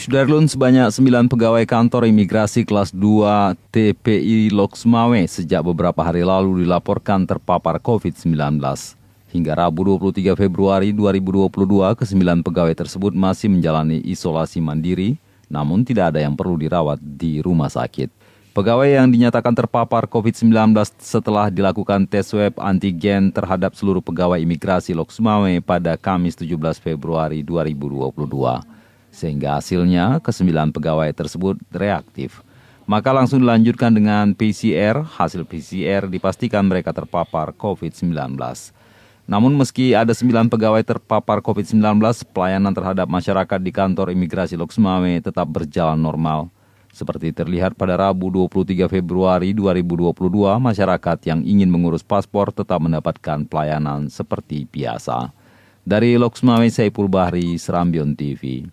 Sudarlun, sebanyak 9 pegawai kantor imigrasi kelas 2 TPI Loksmawe sejak beberapa hari lalu dilaporkan terpapar COVID-19. Hingga Rabu 23 Februari 2022, ke-9 pegawai tersebut masih menjalani isolasi mandiri, namun tidak ada yang perlu dirawat di rumah sakit. Pegawai yang dinyatakan terpapar COVID-19 setelah dilakukan tes swab antigen terhadap seluruh pegawai imigrasi Loksmawe pada Kamis 17 Februari 2022. Sehingga hasilnya ke-9 pegawai tersebut reaktif. Maka langsung dilanjutkan dengan PCR, hasil PCR dipastikan mereka terpapar COVID-19. Namun meski ada 9 pegawai terpapar COVID-19, pelayanan terhadap masyarakat di kantor imigrasi Loksmawe tetap berjalan normal. Seperti terlihat pada Rabu 23 Februari 2022, masyarakat yang ingin mengurus paspor tetap mendapatkan pelayanan seperti biasa. Dari Loksmawe, Saiful Bahri, Serambion TV.